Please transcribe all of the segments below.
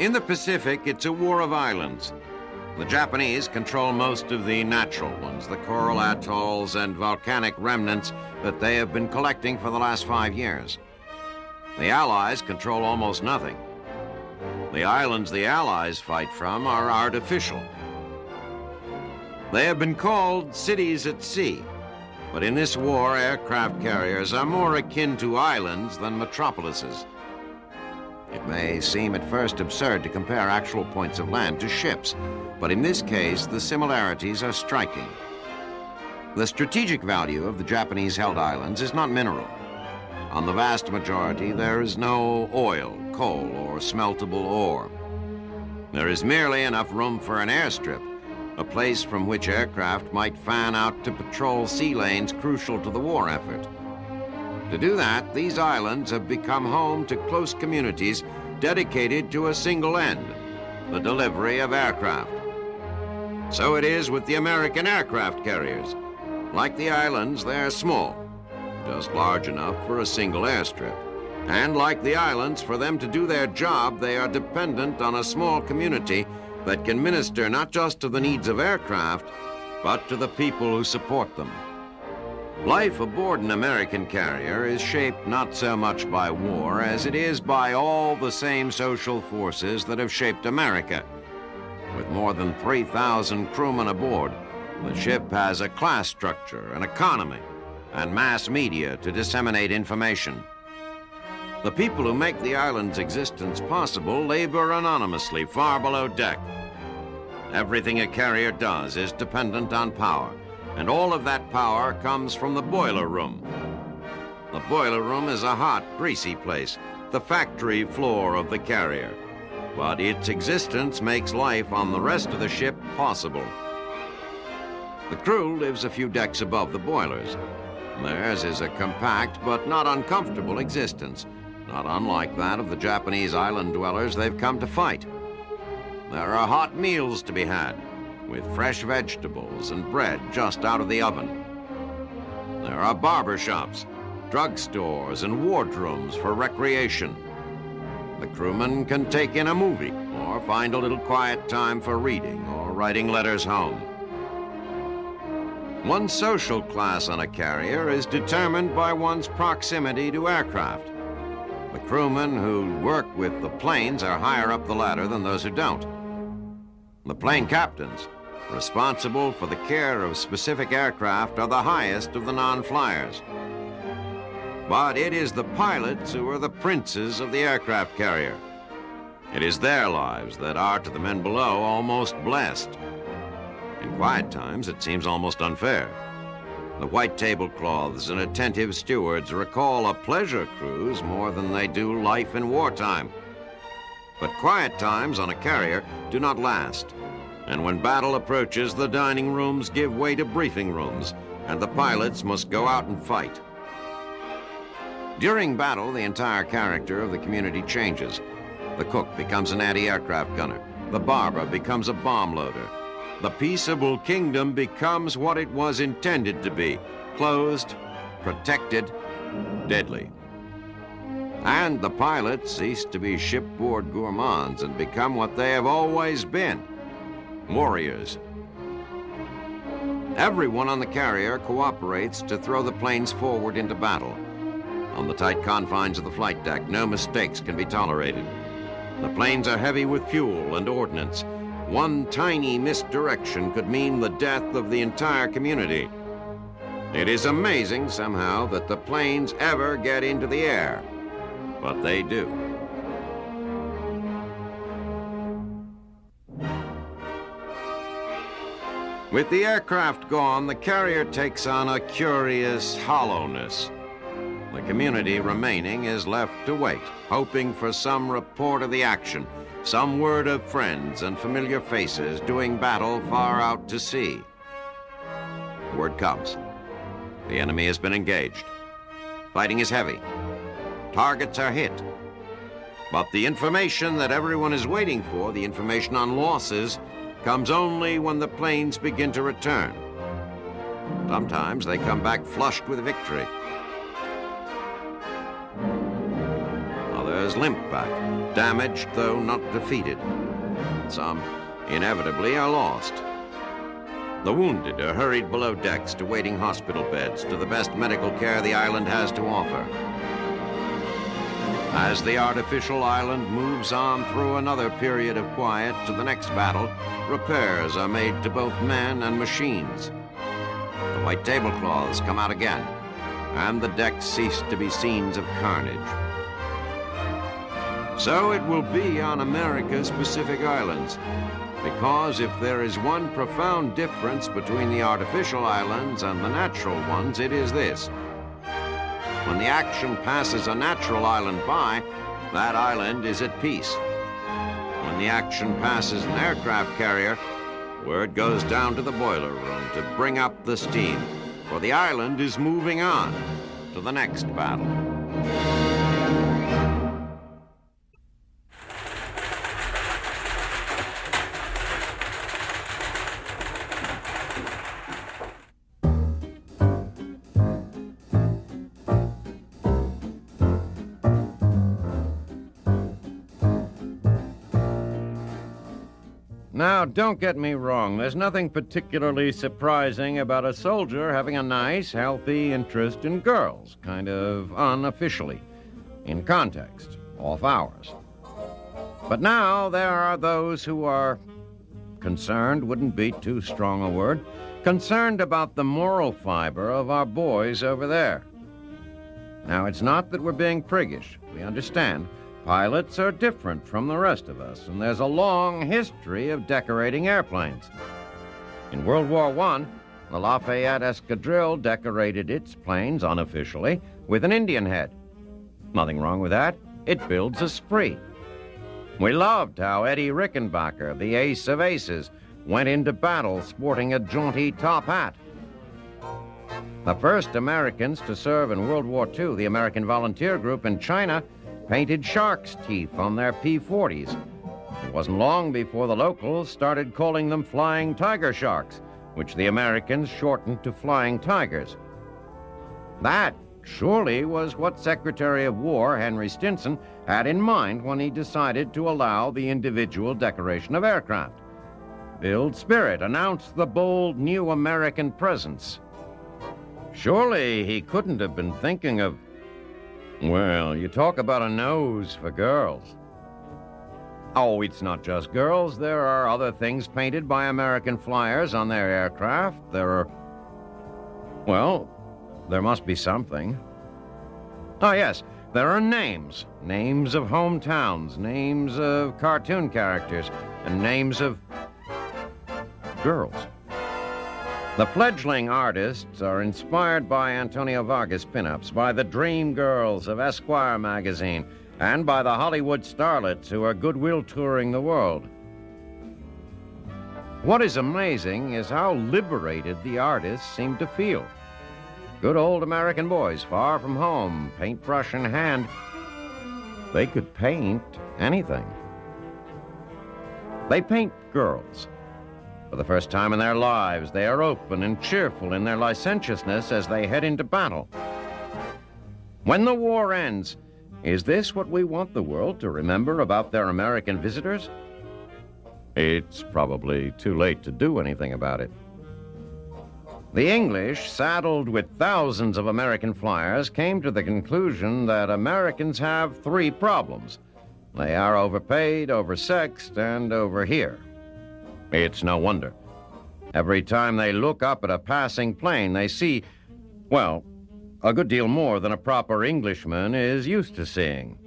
In the Pacific, it's a war of islands. The Japanese control most of the natural ones, the coral atolls and volcanic remnants that they have been collecting for the last 5 years. The Allies control almost nothing. The islands the Allies fight from are artificial. They have been called cities at sea, but in this war, aircraft carriers are more akin to islands than metropolises. It may seem at first absurd to compare actual points of land to ships, but in this case, the similarities are striking. The strategic value of the Japanese-held islands is not mineral. On the vast majority, there is no oil, coal, or smeltable ore. There is merely enough room for an airstrip, a place from which aircraft might fan out to patrol sea lanes crucial to the war effort. To do that, these islands have become home to close communities dedicated to a single end, the delivery of aircraft. So it is with the American aircraft carriers. Like the islands, they're small, just large enough for a single airstrip. And like the islands, for them to do their job, they are dependent on a small community that can minister not just to the needs of aircraft, but to the people who support them. Life aboard an American carrier is shaped not so much by war as it is by all the same social forces that have shaped America. With more than 3,000 crewmen aboard, the ship has a class structure, an economy, and mass media to disseminate information. The people who make the island's existence possible labor anonymously far below deck. Everything a carrier does is dependent on power, and all of that power comes from the boiler room. The boiler room is a hot, greasy place, the factory floor of the carrier. But its existence makes life on the rest of the ship possible. The crew lives a few decks above the boilers. Theirs is a compact but not uncomfortable existence, not unlike that of the Japanese island dwellers they've come to fight. There are hot meals to be had, with fresh vegetables and bread just out of the oven. There are barber shops, drugstores, and wardrooms for recreation. The crewman can take in a movie or find a little quiet time for reading or writing letters home. One's social class on a carrier is determined by one's proximity to aircraft. The crewmen who work with the planes are higher up the ladder than those who don't. The plane captains, responsible for the care of specific aircraft, are the highest of the non-flyers. But it is the pilots who are the princes of the aircraft carrier. It is their lives that are, to the men below, almost blessed. In quiet times, it seems almost unfair. The white tablecloths and attentive stewards recall a pleasure cruise more than they do life in wartime. But quiet times on a carrier do not last. And when battle approaches, the dining rooms give way to briefing rooms, and the pilots must go out and fight. During battle, the entire character of the community changes. The cook becomes an anti-aircraft gunner. The barber becomes a bomb loader. The peaceable kingdom becomes what it was intended to be: closed, protected, deadly. And the pilots cease to be shipboard gourmands and become what they have always been: warriors. Everyone on the carrier cooperates to throw the planes forward into battle. On the tight confines of the flight deck, no mistakes can be tolerated. The planes are heavy with fuel and ordnance. One tiny misdirection could mean the death of the entire community. It is amazing somehow that the planes ever get into the air, but they do. With the aircraft gone, the carrier takes on a curious hollowness. The community remaining is left to wait, hoping for some report of the action, some word of friends and familiar faces doing battle far out to sea. Word comes. The enemy has been engaged. Fighting is heavy. Targets are hit. But the information that everyone is waiting for, the information on losses, comes only when the planes begin to return. Sometimes they come back flushed with victory. Others soldiers limp back, damaged though not defeated. Some, inevitably, are lost. The wounded are hurried below decks to waiting hospital beds to the best medical care the island has to offer. As the artificial island moves on through another period of quiet to the next battle, repairs are made to both men and machines. The white tablecloths come out again, and the decks cease to be scenes of carnage. So it will be on America's Pacific Islands, because if there is one profound difference between the artificial islands and the natural ones, it is this. When the action passes a natural island by, that island is at peace. When the action passes an aircraft carrier, word goes down to the boiler room to bring up the steam, for the island is moving on to the next battle. Now, don't get me wrong. There's nothing particularly surprising about a soldier having a nice, healthy interest in girls, kind of unofficially, in context, off hours. But now there are those who are concerned, wouldn't be too strong a word, concerned about the moral fiber of our boys over there. Now, it's not that we're being priggish. We understand. Pilots are different from the rest of us, and there's a long history of decorating airplanes. In World War I, the Lafayette Escadrille decorated its planes unofficially with an Indian head. Nothing wrong with that. It builds esprit. We loved how Eddie Rickenbacker, the ace of aces, went into battle sporting a jaunty top hat. The first Americans to serve in World War II, the American Volunteer Group in China, painted shark's teeth on their P-40s. It wasn't long before the locals started calling them flying tiger sharks, which the Americans shortened to flying tigers. That surely was what Secretary of War Henry Stinson had in mind when he decided to allow the individual decoration of aircraft. Build spirit, announce the bold new American presence. Surely he couldn't have been thinking of, well, you talk about a nose for girls. Oh, it's not just girls. There are other things painted by American flyers on their aircraft. Well, there must be something. Oh, yes, there are names. Names of hometowns, names of cartoon characters, and names of girls. The fledgling artists are inspired by Antonio Vargas pinups, by the dream girls of Esquire magazine, and by the Hollywood starlets who are goodwill touring the world. What is amazing is how liberated the artists seem to feel. Good old American boys, far from home, paintbrush in hand. They could paint anything. They paint girls. For the first time in their lives, they are open and cheerful in their licentiousness as they head into battle. When the war ends, is this what we want the world to remember about their American visitors? It's probably too late to do anything about it. The English, saddled with thousands of American flyers, came to the conclusion that Americans have three problems. They are overpaid, oversexed, and over here. It's no wonder. Every time they look up at a passing plane, they see, well, a good deal more than a proper Englishman is used to seeing.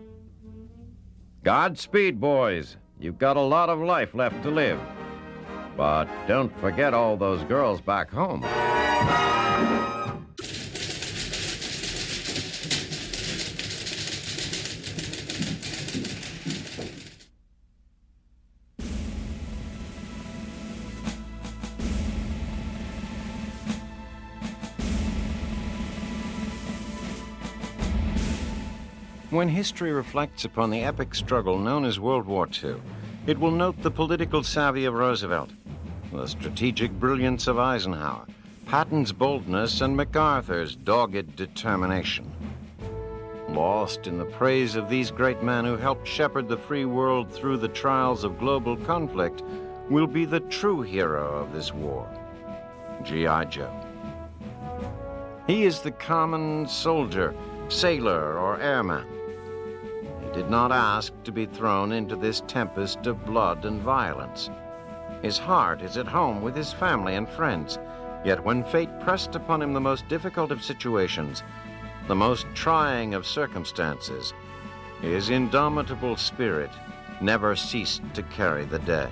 Godspeed, boys. You've got a lot of life left to live. But don't forget all those girls back home. When history reflects upon the epic struggle known as World War II, it will note the political savvy of Roosevelt, the strategic brilliance of lost in the praise of these great men who helped shepherd the free world through the trials of global conflict, will be the true hero of this war, G.I. Joe. He is the common soldier, sailor, or airman. He did not ask to be thrown into this tempest of blood and violence. His heart is at home with his family and friends, yet when fate pressed upon him the most difficult of situations, the most trying of circumstances, his indomitable spirit never ceased to carry the day.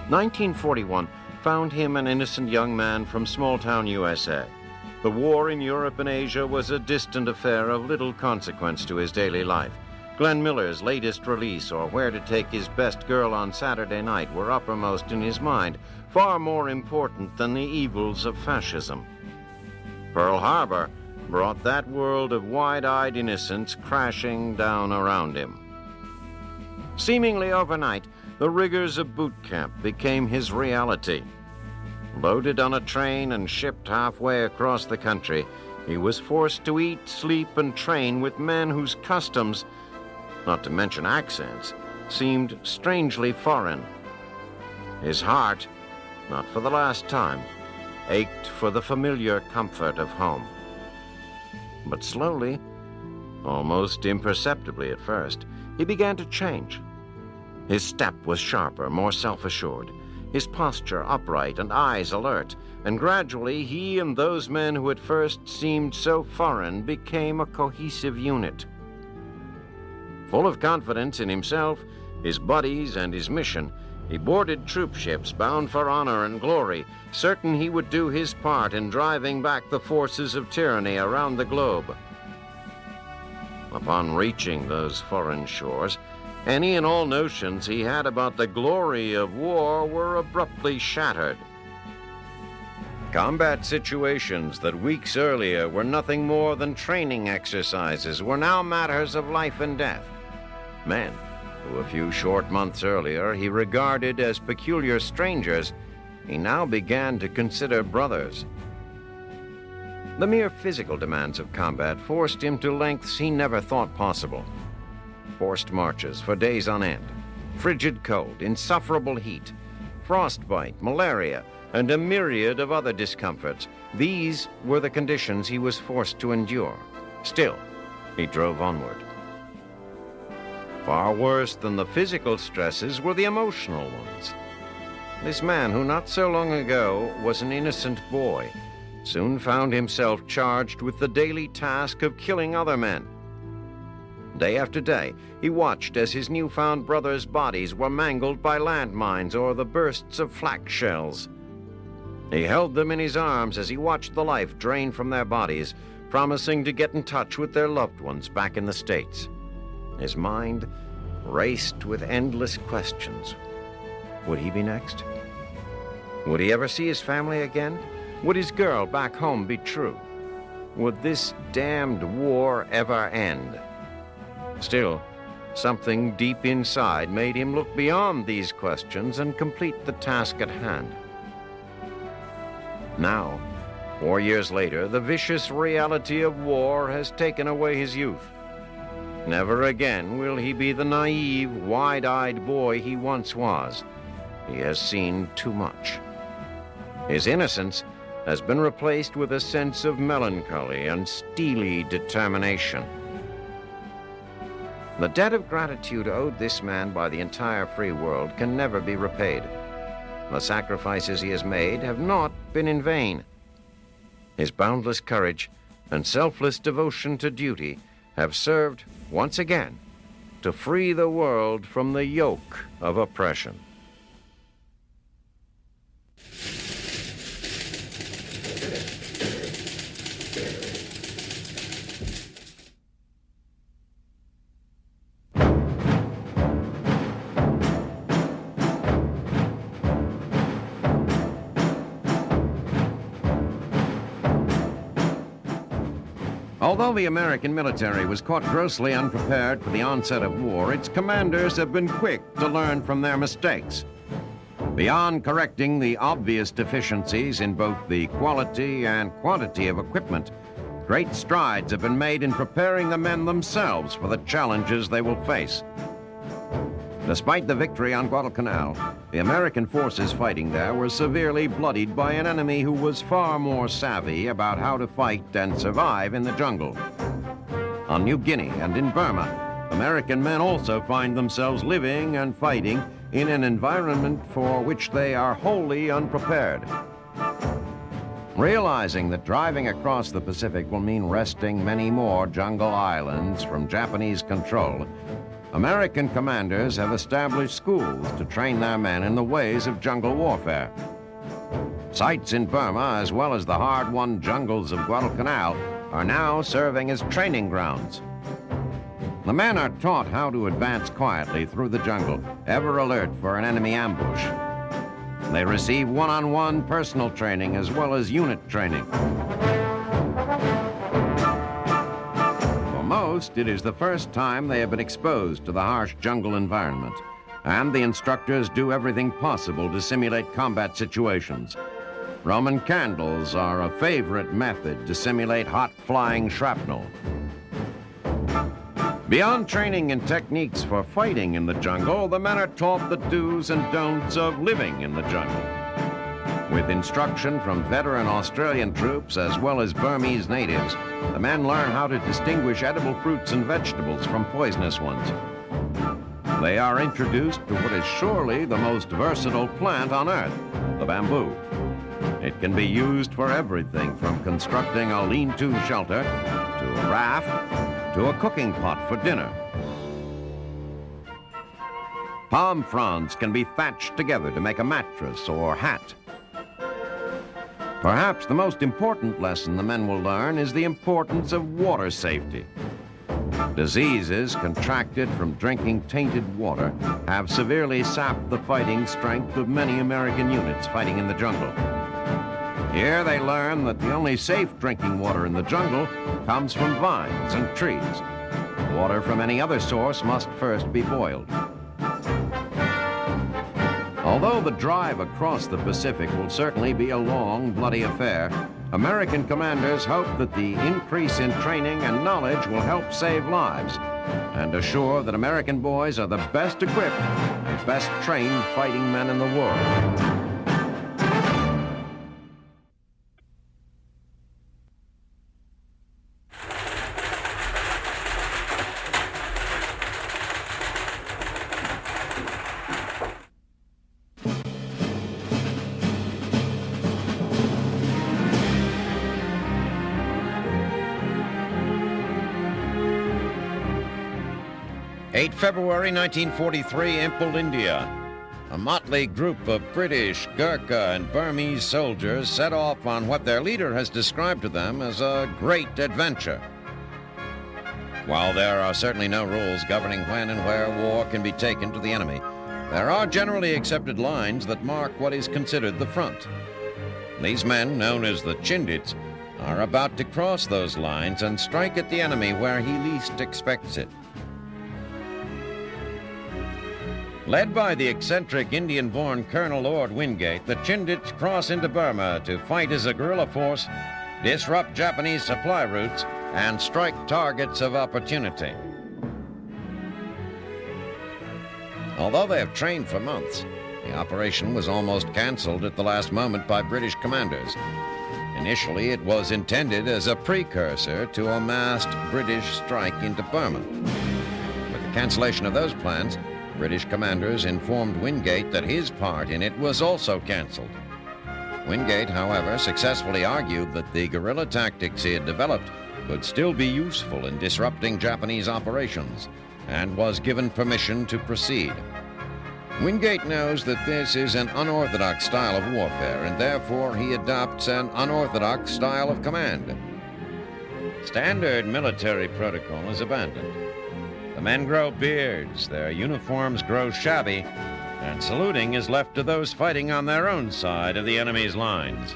1941 found him an innocent young man from small-town USA. The war in Europe and Asia was a distant affair of little consequence to his daily life. Glenn Miller's latest release, or Where to Take His Best Girl on Saturday Night, were uppermost in his mind, far more important than the evils of fascism. Pearl Harbor brought that world of wide-eyed innocence crashing down around him. Seemingly overnight, the rigors of boot camp became his reality. Loaded on a train and shipped halfway across the country, he was forced to eat, sleep, and train with men whose customs, not to mention accents, seemed strangely foreign. His heart, not for the last time, ached for the familiar comfort of home. But slowly, almost imperceptibly at first, he began to change. His step was sharper, more self-assured, his posture upright and eyes alert, and gradually he and those men who at first seemed so foreign became a cohesive unit. Full of confidence in himself, his buddies, and his mission, he boarded troop ships bound for honor and glory, certain he would do his part in driving back the forces of tyranny around the globe. Upon reaching those foreign shores, any and all notions he had about the glory of war were abruptly shattered. Combat situations that weeks earlier were nothing more than training exercises were now matters of life and death. Men who a few short months earlier he regarded as peculiar strangers, he now began to consider brothers. The mere physical demands of combat forced him to lengths he never thought possible. Forced marches for days on end, frigid cold, insufferable heat, frostbite, malaria, and a myriad of other discomforts. These were the conditions he was forced to endure. Still, he drove onward. Far worse than the physical stresses were the emotional ones. This man, who not so long ago was an innocent boy, soon found himself charged with the daily task of killing other men. Day after day, he watched as his newfound brothers' bodies were mangled by landmines or the bursts of flak shells. He held them in his arms as he watched the life drain from their bodies, promising to get in touch with their loved ones back in the States. His mind raced with endless questions. Would he be next? Would he ever see his family again? Would his girl back home be true? Would this damned war ever end? Still, something deep inside made him look beyond these questions and complete the task at hand. Now, 4 years later, the vicious reality of war has taken away his youth. Never again will he be the naive, wide-eyed boy he once was. He has seen too much. His innocence has been replaced with a sense of melancholy and steely determination. The debt of gratitude owed this man by the entire free world can never be repaid. The sacrifices he has made have not been in vain. His boundless courage and selfless devotion to duty have served, once again, to free the world from the yoke of oppression. Although the American military was caught grossly unprepared for the onset of war, its commanders have been quick to learn from their mistakes. Beyond correcting the obvious deficiencies in both the quality and quantity of equipment, great strides have been made in preparing the men themselves for the challenges they will face. Despite the victory on Guadalcanal, the American forces fighting there were severely bloodied by an enemy who was far more savvy about how to fight and survive in the jungle. On New Guinea and in Burma, American men also find themselves living and fighting in an environment for which they are wholly unprepared. Realizing that driving across the Pacific will mean wresting many more jungle islands from Japanese control, American commanders have established schools to train their men in the ways of jungle warfare. Sites in Burma, as well as the hard-won jungles of Guadalcanal, are now serving as training grounds. The men are taught how to advance quietly through the jungle, ever alert for an enemy ambush. They receive one-on-one personal training as well as unit training. It is the first time they have been exposed to the harsh jungle environment, and the instructors do everything possible to simulate combat situations. Roman candles are a favorite method to simulate hot flying shrapnel. Beyond training and techniques for fighting in the jungle, the men are taught the do's and don'ts of living in the jungle. With instruction from veteran Australian troops as well as Burmese natives, the men learn how to distinguish edible fruits and vegetables from poisonous ones. They are introduced to what is surely the most versatile plant on Earth, the bamboo. It can be used for everything from constructing a lean-to shelter, to a raft, to a cooking pot for dinner. Palm fronds can be thatched together to make a mattress or hat. Perhaps the most important lesson the men will learn is the importance of water safety. Diseases contracted from drinking tainted water have severely sapped the fighting strength of many American units fighting in the jungle. Here they learn that the only safe drinking water in the jungle comes from vines and trees. Water from any other source must first be boiled. Although the drive across the Pacific will certainly be a long, bloody affair, American commanders hope that the increase in training and knowledge will help save lives and assure that American boys are the best equipped and best trained fighting men in the world. 8 February 1943, Impel, India. A motley group of British, Gurkha, and Burmese soldiers set off on what their leader has described to them as a great adventure. While there are certainly no rules governing when and where war can be taken to the enemy, there are generally accepted lines that mark what is considered the front. These men, known as the Chindits, are about to cross those lines and strike at the enemy where he least expects it. Led by the eccentric Indian-born Colonel Lord Wingate, the Chindits cross into Burma to fight as a guerrilla force, disrupt Japanese supply routes, and strike targets of opportunity. Although they have trained for months, the operation was almost canceled at the last moment by British commanders. Initially, it was intended as a precursor to a massed British strike into Burma. With the cancellation of those plans, British commanders informed Wingate that his part in it was also canceled. Wingate, however, successfully argued that the guerrilla tactics he had developed could still be useful in disrupting Japanese operations, and was given permission to proceed. Wingate knows that this is an unorthodox style of warfare, and therefore he adopts an unorthodox style of command. Standard military protocol is abandoned. The men grow beards, their uniforms grow shabby, and saluting is left to those fighting on their own side of the enemy's lines.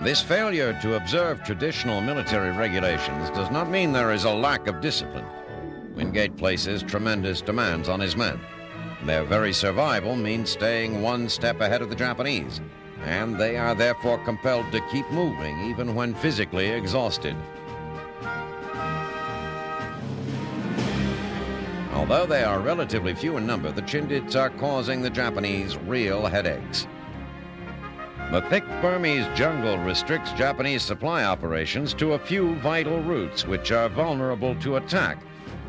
This failure to observe traditional military regulations does not mean there is a lack of discipline. Wingate places tremendous demands on his men. Their very survival means staying one step ahead of the Japanese, and they are therefore compelled to keep moving even when physically exhausted. Although they are relatively few in number, the Chindits are causing the Japanese real headaches. The thick Burmese jungle restricts Japanese supply operations to a few vital routes which are vulnerable to attack,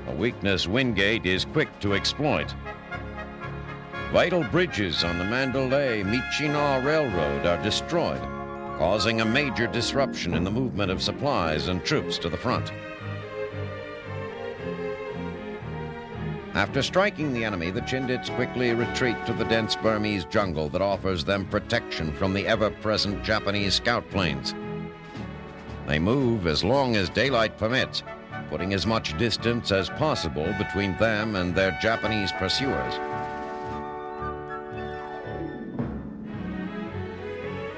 a weakness Wingate is quick to exploit. Vital bridges on the Mandalay-Michinaw Railroad are destroyed, causing a major disruption in the movement of supplies and troops to the front. After striking the enemy, the Chindits quickly retreat to the dense Burmese jungle that offers them protection from the ever-present Japanese scout planes. They move as long as daylight permits, putting as much distance as possible between them and their Japanese pursuers.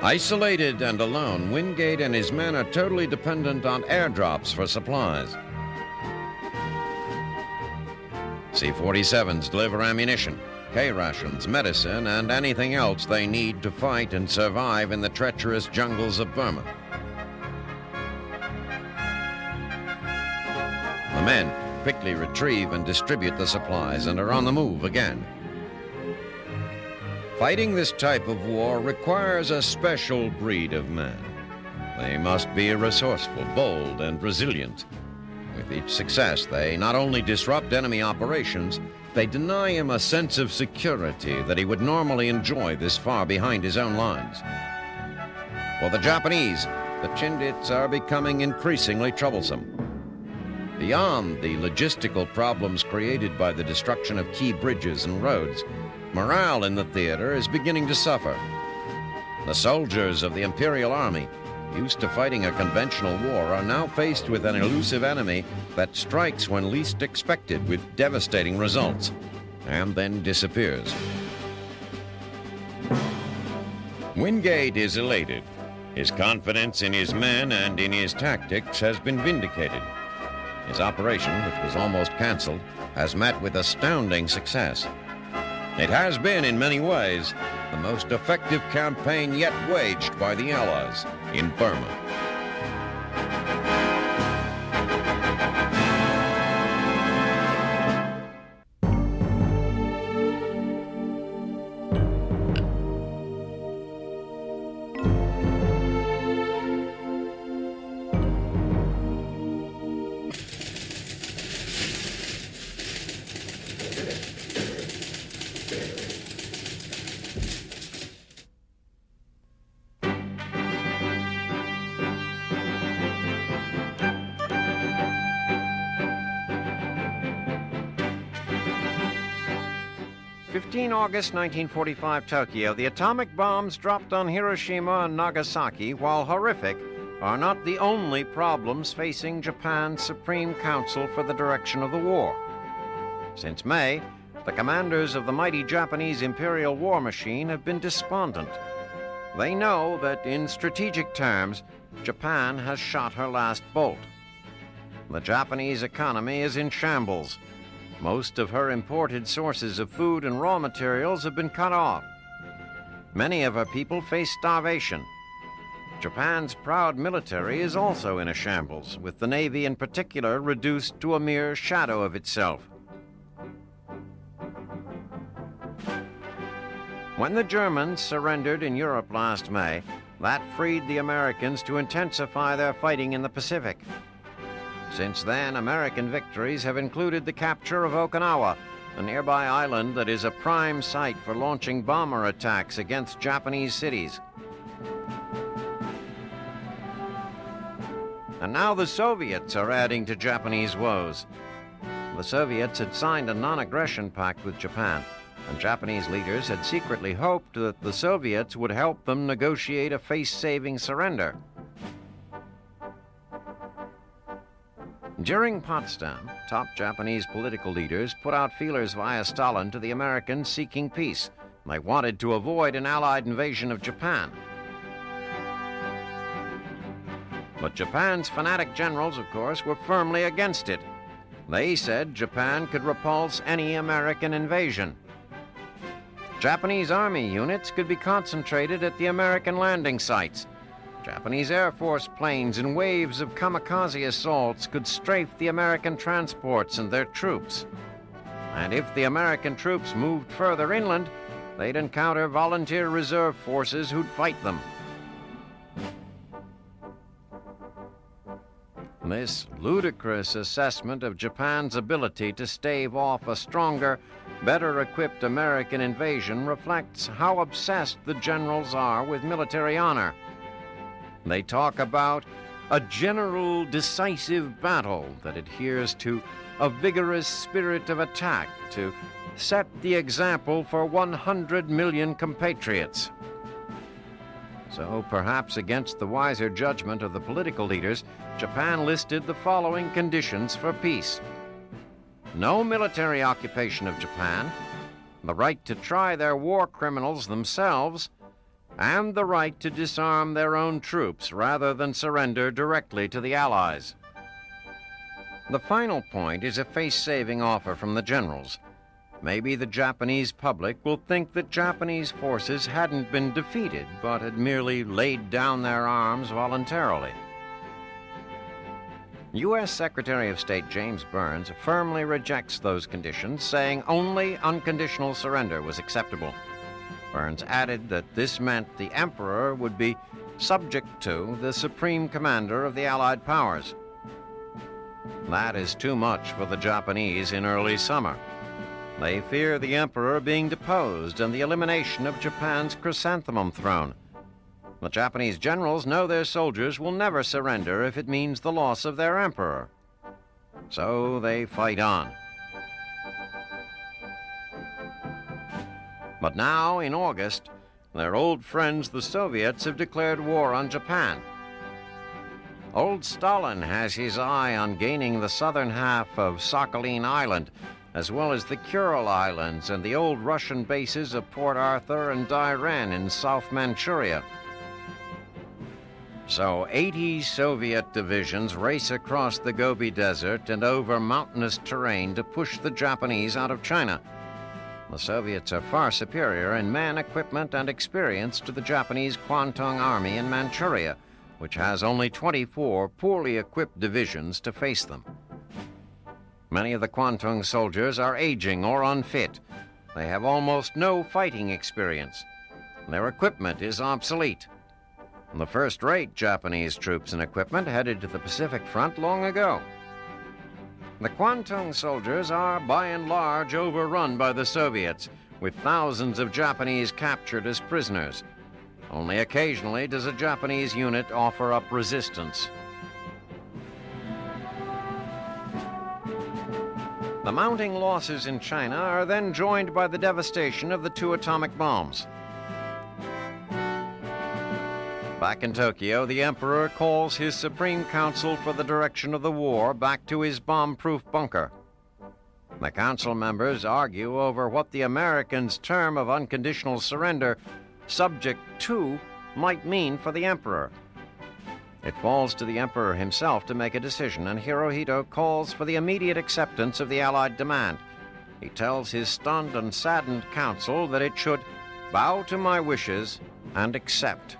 Isolated and alone, Wingate and his men are totally dependent on airdrops for supplies. C-47s deliver ammunition, K-rations, medicine, and anything else they need to fight and survive in the treacherous jungles of Burma. The men quickly retrieve and distribute the supplies and are on the move again. Fighting this type of war requires a special breed of man. They must be resourceful, bold, and resilient. With each success, they not only disrupt enemy operations, they deny him a sense of security that he would normally enjoy this far behind his own lines. For the Japanese, the Chindits are becoming increasingly troublesome. Beyond the logistical problems created by the destruction of key bridges and roads, morale in the theater is beginning to suffer. The soldiers of the Imperial Army, used to fighting a conventional war, are now faced with an elusive enemy that strikes when least expected with devastating results, and then disappears. Wingate is elated. His confidence in his men and in his tactics has been vindicated. His operation, which was almost canceled, has met with astounding success. It has been, in many ways, the most effective campaign yet waged by the Allies in Burma. August 1945, Tokyo. The atomic bombs dropped on Hiroshima and Nagasaki, while horrific, are not the only problems facing Japan's Supreme Council for the direction of the war. Since May, the commanders of the mighty Japanese Imperial War Machine have been despondent. They know that in strategic terms, Japan has shot her last bolt. The Japanese economy is in shambles. Most of her imported sources of food and raw materials have been cut off. Many of her people face starvation. Japan's proud military is also in a shambles, with the Navy in particular reduced to a mere shadow of itself. When the Germans surrendered in Europe last May, that freed the Americans to intensify their fighting in the Pacific. Since then, American victories have included the capture of Okinawa, a nearby island that is a prime site for launching bomber attacks against Japanese cities. And now the Soviets are adding to Japanese woes. The Soviets had signed a non-aggression pact with Japan, and Japanese leaders had secretly hoped that the Soviets would help them negotiate a face-saving surrender. During Potsdam, top Japanese political leaders put out feelers via Stalin to the Americans seeking peace. They wanted to avoid an Allied invasion of Japan. But Japan's fanatic generals, of course, were firmly against it. They said Japan could repulse any American invasion. Japanese army units could be concentrated at the American landing sites. Japanese Air Force planes in waves of kamikaze assaults could strafe the American transports and their troops. And if the American troops moved further inland, they'd encounter volunteer reserve forces who'd fight them. This ludicrous assessment of Japan's ability to stave off a stronger, better-equipped American invasion reflects how obsessed the generals are with military honor. They talk about a general decisive battle that adheres to a vigorous spirit of attack to set the example for 100 million compatriots. So, perhaps against the wiser judgment of the political leaders, Japan listed the following conditions for peace: no military occupation of Japan, the right to try their war criminals themselves, and the right to disarm their own troops rather than surrender directly to the Allies. The final point is a face-saving offer from the generals. Maybe the Japanese public will think that Japanese forces hadn't been defeated, but had merely laid down their arms voluntarily. U.S. Secretary of State James Burns firmly rejects those conditions, saying only unconditional surrender was acceptable. Burns added that this meant the Emperor would be subject to the supreme commander of the Allied powers. That is too much for the Japanese in early summer. They fear the Emperor being deposed and the elimination of Japan's chrysanthemum throne. The Japanese generals know their soldiers will never surrender if it means the loss of their Emperor. So they fight on. But now, in August, their old friends, the Soviets, have declared war on Japan. Old Stalin has his eye on gaining the southern half of Sakhalin Island, as well as the Kuril Islands and the old Russian bases of Port Arthur and Dairen in South Manchuria. So 80 Soviet divisions race across the Gobi Desert and over mountainous terrain to push the Japanese out of China. The Soviets are far superior in men, equipment, and experience to the Japanese Kwantung Army in Manchuria, which has only 24 poorly equipped divisions to face them. Many of the Kwantung soldiers are aging or unfit. They have almost no fighting experience. Their equipment is obsolete. The first-rate Japanese troops and equipment headed to the Pacific Front long ago. The Kwantung soldiers are, by and large, overrun by the Soviets, with thousands of Japanese captured as prisoners. Only occasionally does a Japanese unit offer up resistance. The mounting losses in China are then joined by the devastation of the 2 atomic bombs. Back in Tokyo, the Emperor calls his Supreme Council for the direction of the war back to his bomb-proof bunker. The council members argue over what the Americans' term of unconditional surrender, subject to, might mean for the Emperor. It falls to the Emperor himself to make a decision, and Hirohito calls for the immediate acceptance of the Allied demand. He tells his stunned and saddened council that it should bow to my wishes and accept.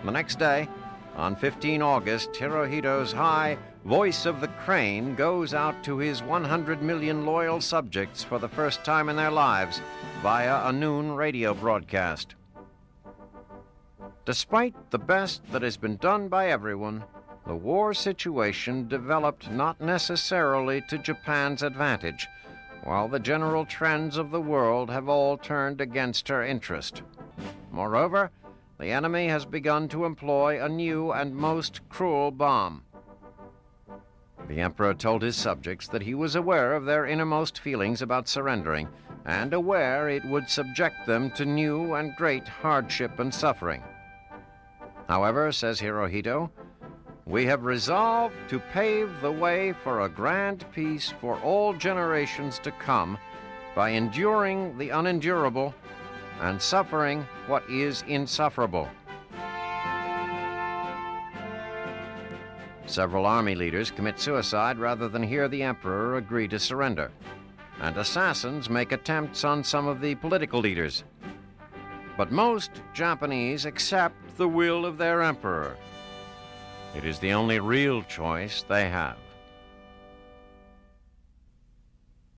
The next day, on 15 August, Hirohito's high voice of the crane goes out to his 100 million loyal subjects for the first time in their lives via a noon radio broadcast. Despite the best that has been done by everyone, the war situation developed not necessarily to Japan's advantage, while the general trends of the world have all turned against her interest. Moreover, the enemy has begun to employ a new and most cruel bomb. The Emperor told his subjects that he was aware of their innermost feelings about surrendering, and aware it would subject them to new and great hardship and suffering. However, says Hirohito, we have resolved to pave the way for a grand peace for all generations to come by enduring the unendurable and suffering what is insufferable. Several army leaders commit suicide rather than hear the Emperor agree to surrender. and assassins make attempts on some of the political leaders. But most Japanese accept the will of their emperor. It is the only real choice they have.